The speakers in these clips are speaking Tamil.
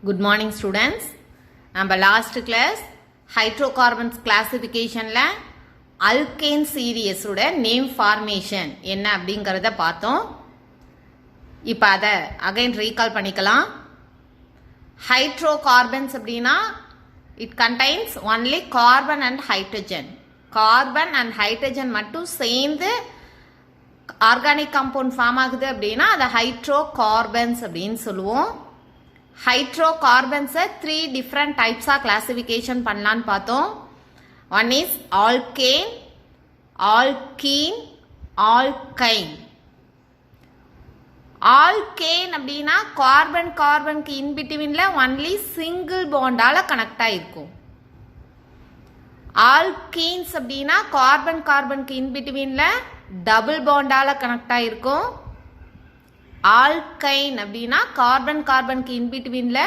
Good morning students. நம்ம last class hydrocarbons classification ல alkane series உட name formation என்ன அப்படிங்கறத பார்த்தோம். இப்ப அத again recall பண்ணிக்கலாம். Hydrocarbons அப்படினா it contains only carbon and hydrogen. Carbon and hydrogen மட்டும் சேர்ந்து organic compound form ஆகுது அப்படினா அத hydrocarbons அப்படினு சொல்லுவோம். Hydrocarbons three different types of classification பண்ணலான்னு பார்த்தோம். One is alkane, alkene, alkyne. Alkane அப்படினா கார்பன் கார்பனுக்கு in betweenல only single bond ஆல கனெக்ட் ஆயிருக்கும். Alkenes அப்படினா கார்பன் கார்பனுக்கு in betweenல டபுள் bond ஆல கனெக்ட் ஆயிருக்கும். ஆல்கைன் அப்படின்னா கார்பன் கார்பனுக்கு in betweenல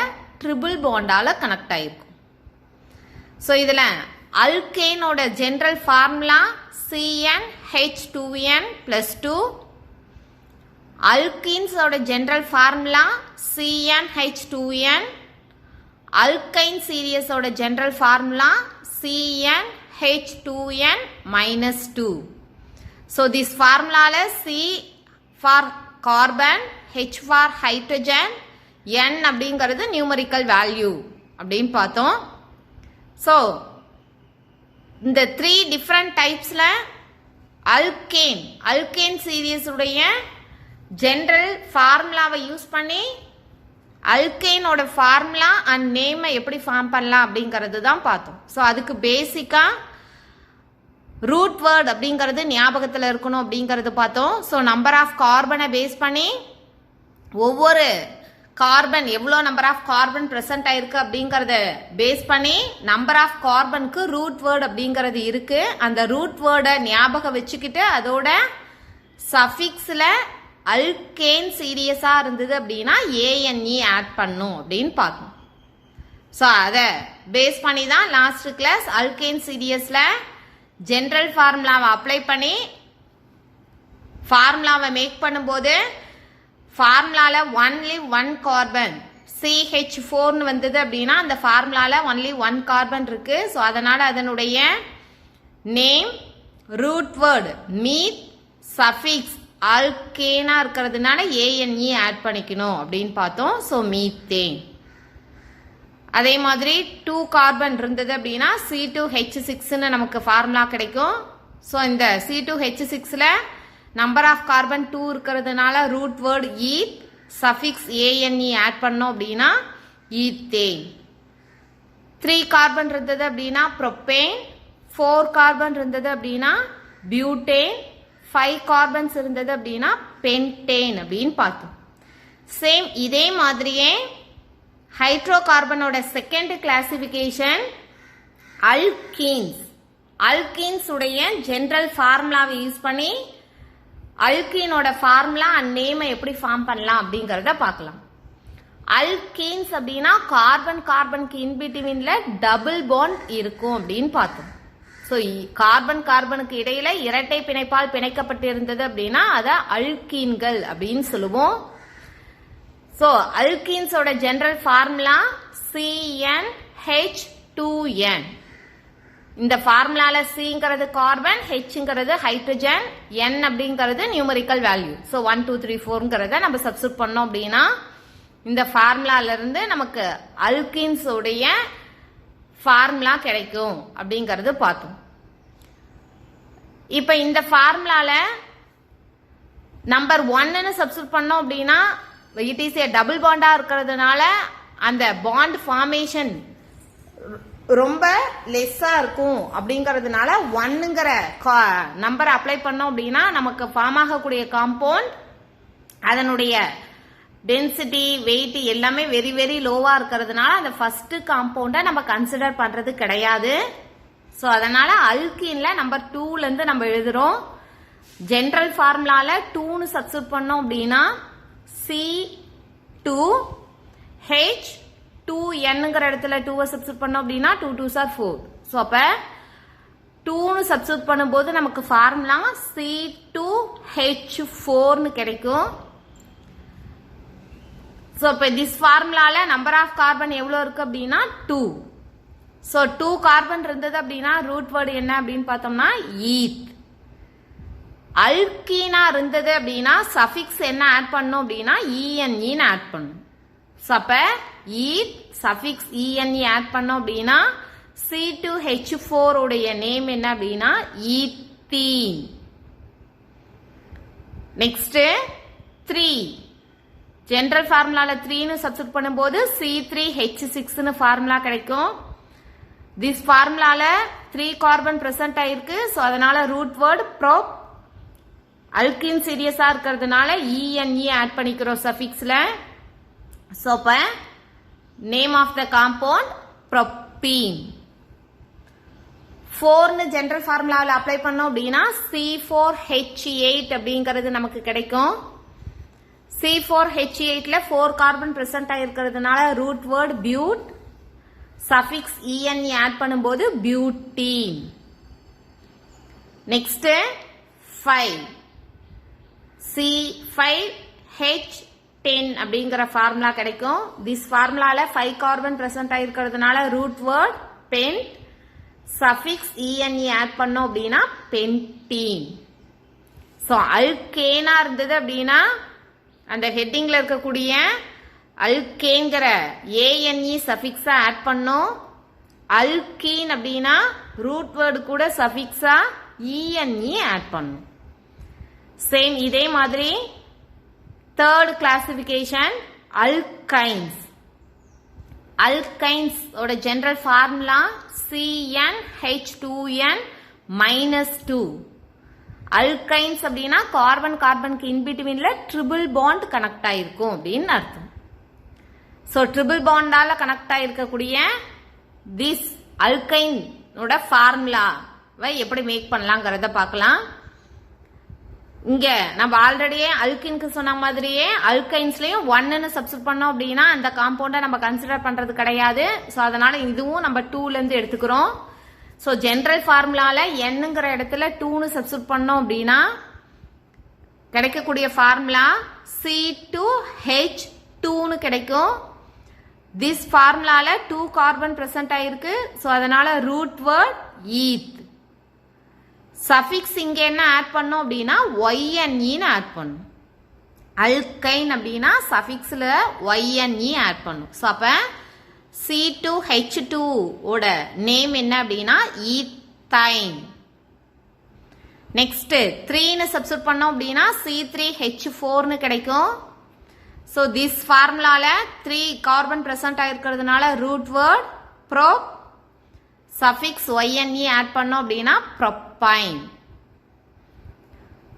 ட்ரிபிள் பாண்டால கனெக்ட் ஆயிருக்கும். ஸோ இதில் அல்கேனோட ஜென்ரல் ஃபார்முலா CnH2n+2. அல்கீன்ஸோட ஜென்ரல் ஃபார்முலா CnH2n. அல்கைன் சீரியஸோட general formula CnH2n-2. So this ஃபார்முலால C for carbon, H for hydrogen, N அப்படிங்கிறது நியூமரிக்கல் வேல்யூ அப்படின்னு பார்த்தோம். ஸோ இந்த த்ரீ டிஃப்ரெண்ட் டைப்ஸில் அல்கேன் சீரியஸ் உடைய ஜென்ரல் ஃபார்முலாவை யூஸ் பண்ணி அல்கேனோட ஃபார்முலா அண்ட் நேமை எப்படி ஃபார்ம் பண்ணலாம் அப்படிங்கிறது தான் பார்த்தோம். ஸோ அதுக்கு பேசிக்காக ரூட் வேர்ட் அப்படிங்கிறது ஞாபகத்தில் இருக்கணும் அப்படிங்கிறது பார்த்தோம். ஸோ நம்பர் ஆஃப் கார்பனை பேஸ் பண்ணி ஒவ்வொரு கார்பன் எவ்வளோ நம்பர் ஆஃப் கார்பன் ப்ரெசென்ட் ஆயிருக்கு அப்படிங்கிறத பேஸ் பண்ணி நம்பர் ஆஃப் கார்பனுக்கு ரூட் வேர்ட் அப்படிங்கிறது இருக்கு. அந்த ரூட் வேர்டை ஞாபகம் வச்சுக்கிட்டு அதோட சஃபிக்ஸில் அல்கேன் சீரியஸாக இருந்தது அப்படின்னா ANE ஆட் பண்ணும் அப்படின்னு பார்க்கணும். ஸோ அதை பேஸ் பண்ணி தான் லாஸ்ட் கிளாஸ் அல்கேன் சீரியஸில் ஜென்ரல் ஃபார்முலாவை அப்ளை பண்ணி ஃபார்முலாவை மேக் பண்ணும்போது ஃபார்முலாவில் ஒன்லி ஒன் கார்பன் CH4ன்னு வந்தது அப்படின்னா அந்த ஃபார்முலாவில் ஒன்லி ஒன் கார்பன் இருக்கு. ஸோ அதனால் அதனுடைய name root word meth suffix ஆல்கேனா இருக்கிறதுனால ANE ஆட் பண்ணிக்கணும் அப்படின்னு பார்த்தோம். So methane. அதே மாதிரி 2 கார்பன் இருந்தது அப்படின்னா C2H6ன்னு நமக்கு ஃபார்முலா கிடைக்கும். ஸோ இந்த C2H6ல நம்பர் ஆஃப் கார்பன் 2 இருக்கிறதுனால root word eth suffix ANE add பண்ணோம் அப்படின்னா ஈத்தேன். 3 கார்பன் இருந்தது அப்படின்னா ப்ரொப்பேன், 4 கார்பன் இருந்தது அப்படின்னா பியூட்டேன், 5 கார்பன்ஸ் இருந்தது அப்படின்னா பென்டேன் அப்படின்னு பார்த்தோம். சேம் இதே மாதிரியே ஹைட்ரோகார்பனோட செகண்ட் கிளாசிபிகேஷன் அல்கீன்ஸ் உடைய ஜென்ரல் ஃபார்முலாவை யூஸ் பண்ணி அல்கீனோட ஃபார்முலா அண்ட் நேமை எப்படி ஃபார்ம் பண்ணலாம் அப்படிங்கிறத பார்க்கலாம். அல்கீன்ஸ் அப்படின்னா கார்பன் கார்பனுக்கு in betweenல டபுள் பாண்ட் இருக்கும் அப்படின்னு பார்த்தோம். ஸோ கார்பன் கார்பனுக்கு இடையில இரட்டை பிணைப்பால் பிணைக்கப்பட்டிருந்தது அப்படின்னா அதை அல்கீன்கள் அப்படின்னு சொல்லுவோம். ஸோ அல்கீன்ஸோட ஜென்ரல் ஃபார்முலா CnH2n. இந்த ஃபார்முலால Cங்கிறது கார்பன், Hங்கிறது ஹைட்ரஜன், N அப்படிங்கிறது நியூமரிக்கல் வேல்யூ. ஸோ 1 2 3 4ங்கிறத நம்ம சப்ஸ்டிட்யூட் பண்ணோம் அப்படின்னா இந்த ஃபார்முலால இருந்து நமக்கு அல்கீன்ஸ் உடைய ஃபார்முலா கிடைக்கும் அப்படிங்கிறது பார்த்தோம். இப்போ இந்த ஃபார்முலால நம்பர் 1ன்னு சப்ஸ்டிட்யூட் பண்ணோம் அப்படின்னா it is A double Panda இருக்கிறதுனால அந்த பாண்ட் ஃபார்மேஷன் ரொம்ப லெஸ்ஸா இருக்கும் அப்படிங்கிறதுனால 1ங்கிற நம்பர் அப்ளை பண்ணோம் அப்படின்னா நமக்கு ஃபார்ம் ஆகக்கூடிய காம்பவுண்ட் அதனுடைய டென்சிட்டி வெயிட் எல்லாமே வெரி வெரி லோவா இருக்கிறதுனால அந்த ஃபர்ஸ்ட் காம்பவுண்டை நம்ம கன்சிடர் பண்றது கிடையாது. ஸோ அதனால அல்கீன்ல நம்பர் 2ல இருந்து நம்ம எழுதுறோம். ஜென்ரல் ஃபார்முலால 2ன்னு சப்ஸ்டிட்யூட் பண்ணோம் அப்படின்னா C2H2nங்கிற இடத்துல 2வை சப்ஸ்டிட்யூட் பண்ணோம் அப்படின்னா 2 2s are 4. ஸோ அப்போ 2ன்னு சப்ஸ்டிட்யூட் பண்ணும்போது நமக்கு ஃபார்முலா C2H4ன்னு கிடைக்கும். ஸோ இப்போ திஸ் ஃபார்முலால நம்பர் ஆஃப் கார்பன் எவ்வளோ இருக்கு அப்படின்னா 2. ஸோ 2 கார்பன் இருந்தது அப்படின்னா ரூட் வேர்டு என்ன அப்படின்னு பார்த்தோம்னா ஈத். அல்கீனா இருந்தது அப்படின்னா சஃபிக்ஸ் என்ன ஆட் பண்ணும் அப்படின்னா இஎன்இன்னு ஆட் பண்ணும். ஸோ அப்போ ஈத் சஃபிக்ஸ் இஎன்இ ஆட் பண்ணோம் அப்படின்னா C2H4 உடைய நேம் என்ன அப்படின்னா ஈத்தீன். நெக்ஸ்ட் 3 ஜெனரல் ஃபார்முலால 3ன்னு சப்ஸ்டிட்யூட் பண்ணும்போது C3H6ன்னு ஃபார்முலா கிடைக்கும். திஸ் ஃபார்முலால 3 கார்பன் பிரசன்ட் ஆயிருக்கு. ஸோ அதனால ரூட் வேர்டு ப்ரோப். அல்கின் சீரியஸா இருக்கிறதுனால இஎன்இ ஆட் பண்ணிக்கிறோம் சஃபிக்ஸ்ல. ஸோ இப்போ name of the compound propene. 4ன்னு ஜெனரல் ஃபார்முலாவில் அப்ளை பண்ணோம் அப்படின்னா C4H8 அப்படிங்கிறது நமக்கு கிடைக்கும். C4H8ல 4 கார்பன் பிரசன்ட் ஆயிருக்கிறதுனால root word but. Suffix E N E add பண்ணும்போது பியூட்டீன். நெக்ஸ்ட் 5 C5H10 அப்படிங்கிற ஃபார்முலா கிடைக்கும். திஸ் ஃபார்முலால 5 கார்பன் பிரசன்ட் ஆயிருக்கிறதுனால root word pent. Suffix E N E add பண்ணோம் அப்படின்னா பென்டீன். ஸோ அல்கேனா இருந்தது அப்படின்னா அந்த ஹெட்டிங்ல இருக்கக்கூடிய அல்கேங்கிற ஏஎன்இ சஃபிக்ஸா ஆட் பண்ணோம். அல்கீன் அப்படின்னா ரூட் வேர்டு கூட சஃபிக்ஸா இஎன்இ ஆட் பண்ணும். சேம் இதே மாதிரி தேர்ட் கிளாசிபிகேஷன் அல்கைன்ஸ். அல்கைன்ஸ் ஓட ஜெனரல் ஃபார்முலா CnH2n-2. அல்கைன்ஸ் அப்படின்னா கார்பன் கார்பனுக்கு இன்பிட்வீன்ல ட்ரிபிள் பாண்ட் கனெக்ட் ஆயிருக்கும் அப்படின்னு அர்த்தம். ஸோ ட்ரிபிள் பாண்டால கனெக்ட் ஆயிருக்கக்கூடிய திஸ் அல்கைனோட ஃபார்முலாவை எப்படி மேக் பண்ணலாங்கிறத பார்க்கலாம். இங்க நம்ம ஆல்ரெடியே அல்கின்க்கு சொன்ன மாதிரியே அல்கைன்ஸ்லயும் 1ன்னு சப்ஸ்டிட்யூட் பண்ணோம் அப்படின்னா அந்த காம்பவுண்டை நம்ம கன்சிடர் பண்றது கிடையாது. ஸோ அதனால இதுவும் நம்ம 2ல இருந்து எடுத்துக்கிறோம். ஸோ ஜெனரல் ஃபார்முலால என்னங்கிற இடத்துல 2ன்னு சப்ஸ்டிட்யூட் பண்ணோம் அப்படின்னா கிடைக்கக்கூடிய ஃபார்முலா C2H2ன்னு கிடைக்கும். திஸ் ஃபார்முலால 2 கார்பன் பிரசன்ட் ஆயிருக்கு. ஸோ அதனால ரூட் வேர்ட் ஈத். சஃபிக்ஸ் இங்க என்ன ஆட் பண்ணோம் அப்படின்னா ஒய்என்இன்னு ஆட் பண்ணும். அல்கைன் அப்படின்னா சஃபிக்ஸ்ல ஒய்என்இ ஆட் பண்ணும். ஸோ அப்ப C2H2 ஓட நேம் என்ன அப்படின்னா ஈத்தைன். நெக்ஸ்ட் 3ன்னு சப்ஸ்டிட்யூட் பண்ணோம் அப்படின்னா C3H4ன்னு கிடைக்கும். ஸோ திஸ் ஃபார்முலால 3 கார்பன் பிரசன்ட் ஆயிருக்கிறதுனால root word prop. Suffix Y N E add பண்ணோம் அப்படின்னா propyne.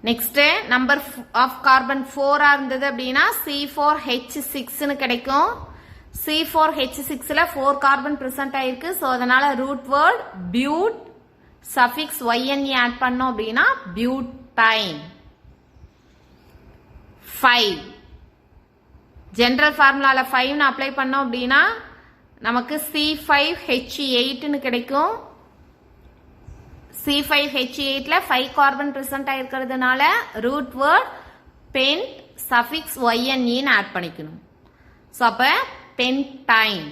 Next number of carbon 4 இருந்தது அப்படின்னா C4H6ன்னு கிடைக்கும். C4H6ல 4 கார்பன் பிரசன்ட் ஆயிருக்கு. ஸோ அதனால root word but. Suffix Y N E add பண்ணோம் அப்படின்னா பியூட்டைன். 5 ஜெனரல் ஃபார்முலால 5ன்னு அப்ளை பண்ணோம் அப்படின்னா நமக்கு C5H8ன்னு கிடைக்கும். C5H8ல 5 கார்பன் பிரசன்ட் ஆயிருக்கிறதுனால ரூட் வேர்ட் பென்ட். சஃபிக்ஸ் ஒய்என்இன்னு ஆட் பண்ணிக்கணும். ஸோ அப்ப பென்டைன்.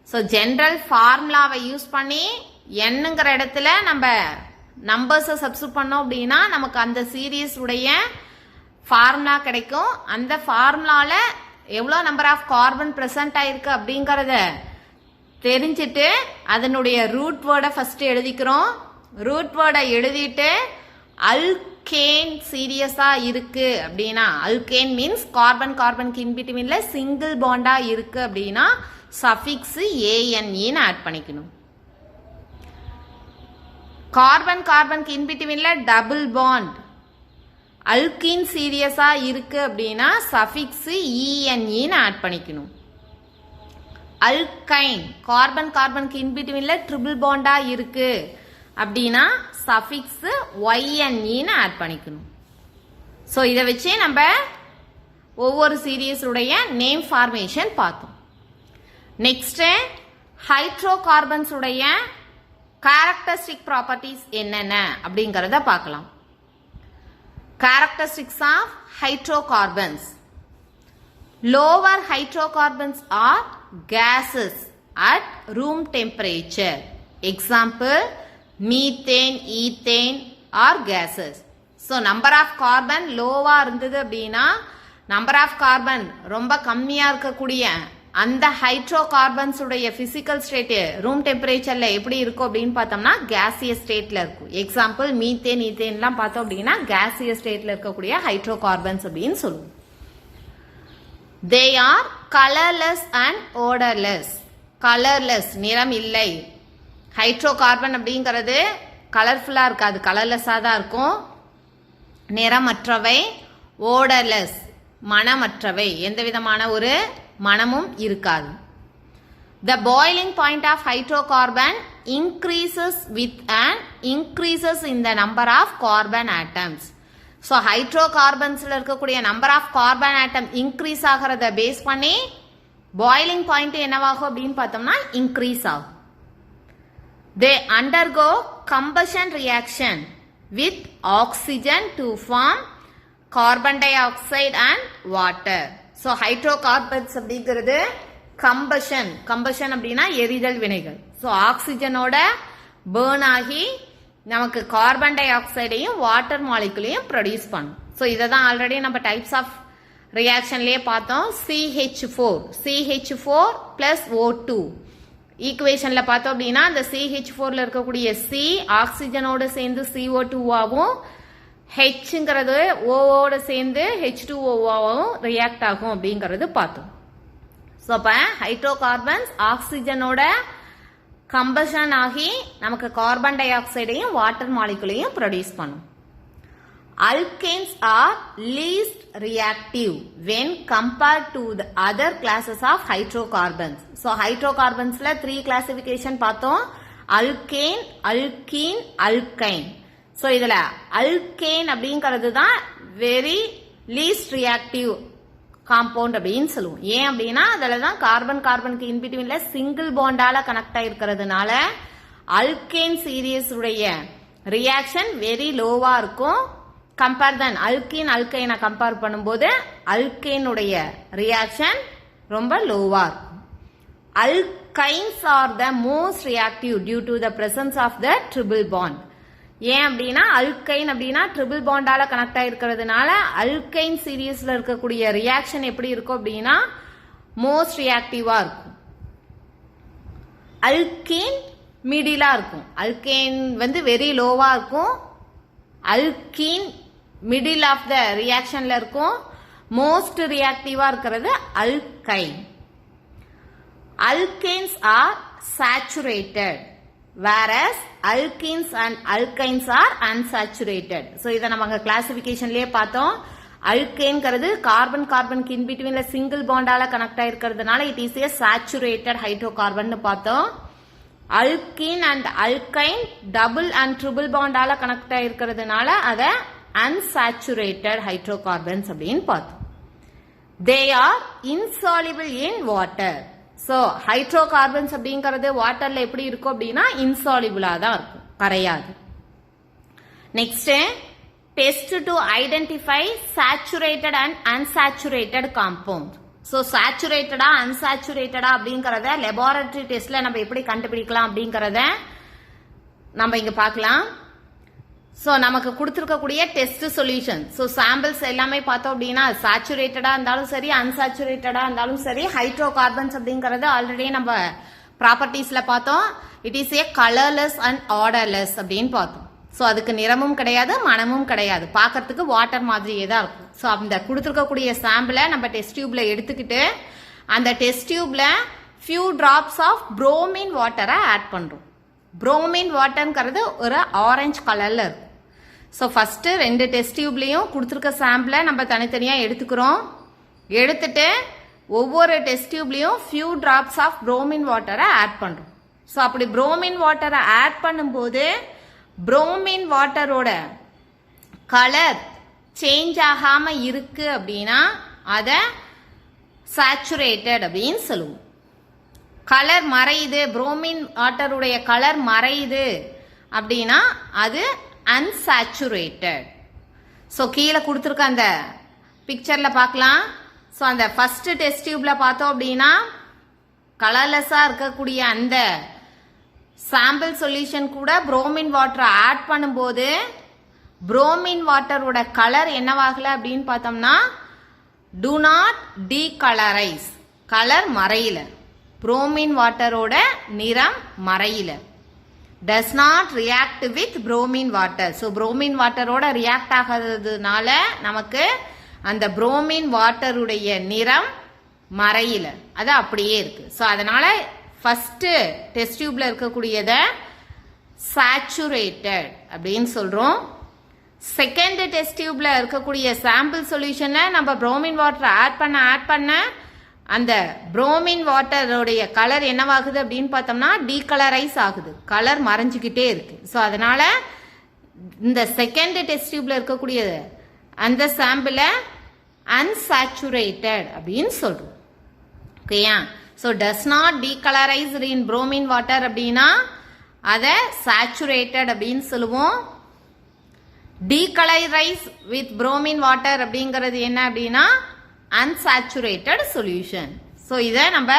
ஸோ ஜெனரல் ஃபார்முலாவை யூஸ் பண்ணி என்னங்கிற இடத்துல நம்ம நம்பர்ஸை சப்ஸ்டிட்யூட் பண்ணோம் அப்படின்னா நமக்கு அந்த சீரீஸ் உடைய ஃபார்முலா கிடைக்கும். அந்த ஃபார்முலால எவ்வளோ நம்பர் ஆஃப் கார்பன் பிரசன்ட் ஆயிருக்கு அப்படிங்கறத தெரிஞ்சிட்டு அதனுடைய ரூட் வேர்டை ஃபர்ஸ்ட் எழுதிக்கிறோம். ரூட் வேர்டை எழுதிட்டு அல்கேன் சீரியஸா இருக்கு அப்படின்னா அல்கேன் மீன்ஸ் கார்பன் கார்பனுக்கு இன்பிட்வீன்ல சிங்கிள் பாண்டா இருக்கு அப்படின்னா சஃபிக்ஸ் ஏஎன்இன்னு ஆட் பண்ணிக்கணும். கார்பன் கார்பனுக்கு இன்பிட்வீன்ல டபுள் பாண்ட் அல்கின் சீரியஸா இருக்கு அப்படின்னா சஃபிக்ஸ் இஎன்இன்னு ஆட் பண்ணிக்கணும். அல்கைன் கார்பன் கார்பனுக்கு இன்பிட்வீன்ல ட்ரிபிள் பாண்டா இருக்கு அப்படின்னா சஃபிக்ஸ் ஒய்என்இன்னு ஆட் பண்ணிக்கணும். ஸோ இதை வச்சு நம்ம ஒவ்வொரு சீரியஸ் உடைய நேம் ஃபார்மேஷன் பார்த்தோம். நெக்ஸ்ட் ஹைட்ரோ கார்பன்ஸ் உடைய கேரக்டரிஸ்டிக் ப்ராப்பர்ட்டிஸ் என்னென்ன அப்படிங்கறத பார்க்கலாம். Characteristics of hydrocarbons. lower hydrocarbons are gases at room temperature. Example, methane, ethane are gases. So number of carbon லோவா இருந்தது அப்படின்னா நம்பர் ஆஃப் கார்பன் ரொம்ப கம்மியா இருக்கக்கூடிய அந்த ஹைட்ரோகார்பன்ஸ் உடைய பிசிக்கல் ஸ்டேட் ரூம் டெம்பரேச்சர்ல எப்படி இருக்கும் அப்படின்னு பார்த்தோம்னா கேசியஸ் ஸ்டேட்ல இருக்கும். எக்ஸாம்பிள் மீத்தேன் ஈத்தேன்லாம் பார்த்தோம் அப்படின்னா கேசியஸ் ஸ்டேட்ல இருக்கக்கூடிய ஹைட்ரோகார்பன்ஸ் அப்படின்னு சொல்லுவோம். They are colourless and odourless. Colourless நிறம் இல்லை. ஹைட்ரோகார்பன் அப்படிங்கிறது கலர்ஃபுல்லா இருக்காது, கலர்லெஸ்ஸா தான் இருக்கும். நிறமற்றவை. ஓடர்லெஸ் மணமற்றவை, எந்த விதமான ஒரு மணமும் இருக்காது. The boiling point of hydrocarbon increases with an increases in the number of carbon atoms. So hydrocarbonsல இருக்கக்கூடிய number of carbon atom increase ஆகிறத பேஸ் பண்ணி boiling point என்னவாகும் அப்படின்னு பார்த்தோம்னா increase ஆகும். They undergo combustion reaction with oxygen to form carbon dioxide and water. So hydrocarbons அப்படிங்கிறது கம்பஷன் அப்படின்னா எரிதல் வினைகள். ஸோ ஆக்சிஜனோட பேர்ன் ஆகி நமக்கு கார்பன் டை ஆக்சைடையும் வாட்டர் மாலிகுலையும் ப்ரொடியூஸ் பண்ணும். ஸோ இதை தான் ஆல்ரெடி நம்ம டைப்ஸ் ஆஃப் ரியாக்ஷன்லேயே பார்த்தோம். CH4 plus O2 ஈக்குவேஷன்ல பார்த்தோம் அப்படின்னா அந்த CH4ல இருக்கக்கூடிய C ஆக்சிஜனோட சேர்ந்து CO2ஆகவும் ஹெச்ங்கிறது ஓவோட சேர்ந்து H2Oவாகவும் ரியாக்ட் ஆகும் அப்படிங்கிறது பார்த்தோம். ஸோ அப்போ ஹைட்ரோகார்பன்ஸ் ஆக்சிஜனோட கம்பஷன் ஆகி நமக்கு கார்பன் டை ஆக்சைடையும் வாட்டர் மாலிகுலையும் ப்ரொடியூஸ் பண்ணும். Alkanes are least reactive when compared to the other classes of hydrocarbons. So hydrocarbonsல 3 classification பார்த்தோம். alkane, alkene, alkyne. So இதுல alkane அப்படிங்கிறது தான் very least reactive compound அப்படின்னு சொல்லுவோம். ஏன் அப்படின்னா அதில் தான் கார்பனுக்கு இன்பிட்வீன்ல சிங்கிள் பாண்டால கனெக்ட் ஆயிருக்கிறதுனால alkane சீரியஸ் உடைய ரியாக்ஷன் வெரி லோவா இருக்கும். கம்பேர் தன் அல்கைனை கம்பேர் பண்ணும்போது அல்கைனுடைய ரியாக்ஷன் ரொம்ப லோவா இருக்கும். Alkynes are the most reactive due to the presence of the triple bond. ஏன் அப்படின்னா அல்கைன் அப்படின்னா ட்ரிபிள் பாண்டால கனெக்ட் ஆயிருக்கிறதுனால அல்கைன் சீரியஸ்ல இருக்கக்கூடிய ரியாக்ஷன் எப்படி இருக்கும் அப்படின்னா மோஸ்ட் ரியாக்டிவா இருக்கும். அல்கேன் மிடிலா இருக்கும். அல்கேன் வந்து வெரி லோவா இருக்கும். அல்கீன் மிடில் ஆஃப் த ரியாக்ஷன்ல இருக்கும். மோஸ்ட் ரியாக்டிவா இருக்கிறது alkyne. Alkanes are saturated whereas alkenes and alkynes are unsaturated. So இதை நம்ம கிளாசிபிகேஷன்லயே பார்த்தோம். அல்கேன்ங்கிறது கார்பனுக்கு இன் பிட்வீன்ல சிங்கிள் பாண்டால கனெக்ட் ஆயிருக்கிறதுனால it is a saturated hydrocarbon பார்த்தோம். Alkene and alkyne double and triple பாண்டால கனெக்ட் ஆயிருக்கிறதுனால அதை அன்சாச்சுரேட்டட் ஹைட்ரோகார்பன்ஸ் அப்படின்னு பார்த்தோம். They are insoluble in water. So hydrocarbons அப்படிங்கிறது வாட்டர்ல எப்படி இருக்கும் அப்படின்னா இன்சாலிபிளா தான் இருக்கும், கரையாது. Next test to identify saturated and unsaturated compound. So சேச்சுரேட்டடா அன்சாச்சுரேட்டடா அப்படிங்கிறத லெபார்டரி டெஸ்ட்ல நம்ம எப்படி கண்டுபிடிக்கலாம் அப்படிங்கிறத நம்ம இங்க பார்க்கலாம். ஸோ நமக்கு கொடுத்துருக்கக்கூடிய டெஸ்ட் சொல்யூஷன். ஸோ சாம்பிள்ஸ் எல்லாமே பார்த்தோம் அப்படின்னா சேச்சுரேட்டடா இருந்தாலும் சரி அன்சாச்சுரேட்டடா இருந்தாலும் சரி ஹைட்ரோகார்பன்ஸ் அப்படிங்கறது ஆல்ரெடி நம்ம ப்ராப்பர்ட்டிஸ்ல பார்த்தோம். It is A colourless and odourless அப்படின்னு பார்த்தோம். ஸோ அதுக்கு நிறமும் கிடையாது மனமும் கிடையாது, பார்க்கறதுக்கு வாட்டர் மாதிரியே தான் இருக்கும். ஸோ அந்த கொடுத்துருக்கக்கூடிய சாம்பிளை நம்ம டெஸ்ட் டியூப்ல எடுத்துக்கிட்டு அந்த டெஸ்ட் டியூப்ல ஃபியூ டிராப்ஸ் ஆஃப் புரோமின் வாட்டரை ஆட் பண்றோம். புரோமின் வாட்டர்ங்கிறது ஒரு ஆரஞ்சு கலர்ல இருக்கும். ஸோ ஃபர்ஸ்ட் 2 டெஸ்ட் டியூப்லையும் கொடுத்துருக்க சாம்பிளை நம்ம தனித்தனியாக எடுத்துக்கிறோம். எடுத்துட்டு ஒவ்வொரு டெஸ்ட் டியூப்லையும் ஃபியூ டிராப்ஸ் ஆஃப் புரோமின் வாட்டரை ஆட் பண்ணுறோம். ஸோ அப்படி புரோமின் வாட்டரை ஆட் பண்ணும்போது புரோமின் வாட்டரோட கலர் சேஞ்ச் ஆகாம இருக்கு அப்படின்னா அதை சேச்சுரேட்டட் அப்படின்னு சொல்லுவோம். கலர் மறையுது, புரோமின் வாட்டருடைய கலர் மறையுது அப்படின்னா அது அன்சாச்சுரேட்டட். ஸோ கீழே கொடுத்துருக்க அந்த பிக்சர்ல பார்க்கலாம். ஸோ அந்த ஃபர்ஸ்ட் டெஸ்ட் டியூப்ல பார்த்தோம் அப்படின்னா கலர்லெஸ்ஸாக இருக்கக்கூடிய அந்த சாம்பிள் சொல்யூஷன் கூட புரோமின் வாட்டரை ஆட் பண்ணும்போது புரோமின் வாட்டரோட கலர் என்னவாகல அப்படின்னு பார்த்தோம்னா do not decolorize, கலர் மறையில, புரோமின் வாட்டரோட நிறம் மறையில, does not react with bromine water. So bromine வாட்டரோட ரியாக்ட் ஆகாததுனால நமக்கு அந்த புரோமின் வாட்டருடைய நிறம் மறையில, அது அப்படியே இருக்கு. ஸோ அதனால ஃபர்ஸ்ட் டெஸ்ட் டியூப்ல இருக்கக்கூடியத சேச்சுரேட்டட் அப்படின்னு சொல்றோம். செகண்ட் டெஸ்ட் டியூப்ல இருக்கக்கூடிய சாம்பிள் சொல்யூஷனை நம்ம புரோமின் வாட்டர் ஆட் பண்ண அந்த புரோமின் வாட்டருடைய கலர் என்னவாகுது அப்படின்னு பார்த்தோம்னா டீகலரைஸ் ஆகுது, கலர் மறைஞ்சிக்கிட்டே இருக்கு. ஸோ அதனால இந்த செகண்ட் டெஸ்ட் டியூப்ல இருக்கக்கூடிய அந்த சாம்பிளை unsaturated அப்படின்னு சொல்றோம். ஓகேயா? So does not decolourised in bromine water அப்படின்னா அதை சேச்சுரேட்டட் அப்படின்னு சொல்லுவோம். டீகலரைஸ் வித் புரோமின் வாட்டர் அப்படிங்கிறது என்ன அப்படின்னா unsaturated சொல்யூஷன். ஸோ இதை நம்ம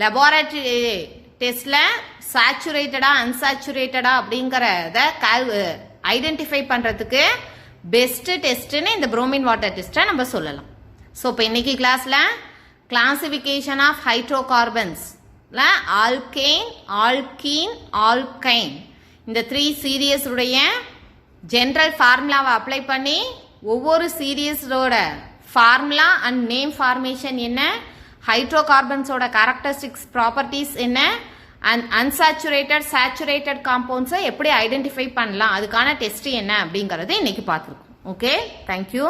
லெபார்டரி டெஸ்ட்ல சேச்சுரேட்டடா அன்சாச்சுரேட்டடா அப்படிங்கிறத ஐடென்டிஃபை பண்றதுக்கு பெஸ்ட் டெஸ்ட்னு இந்த புரோமின் வாட்டர் டெஸ்ட்டை நம்ம சொல்லலாம். ஸோ இப்போ இன்னைக்கு கிளாஸ்ல கிளாசிஃபிகேஷன் ஆஃப் ஹைட்ரோகார்பன்ஸ்ல ஆல்கேன், ஆல்கீன், ஆல்கைன் இந்த 3 சீரியஸ் உடைய ஜெனரல் ஃபார்முலாவை அப்ளை பண்ணி ஒவ்வொரு சீரியஸோட ஃபார்முலா அண்ட் நேம் ஃபார்மேஷன் என்ன, ஹைட்ரோகார்பன்ஸோட கேரக்டரிஸ்டிக்ஸ் ப்ராப்பர்ட்டிஸ் என்ன, அண்ட் அன்சாச்சுரேட்டட் சேச்சுரேட்டட் காம்பவுண்ட்ஸை எப்படி ஐடென்டிஃபை பண்ணலாம், அதுக்கான டெஸ்ட் என்ன அப்படிங்கறத இன்னைக்கு பார்த்துருக்கோம். Okay, thank you.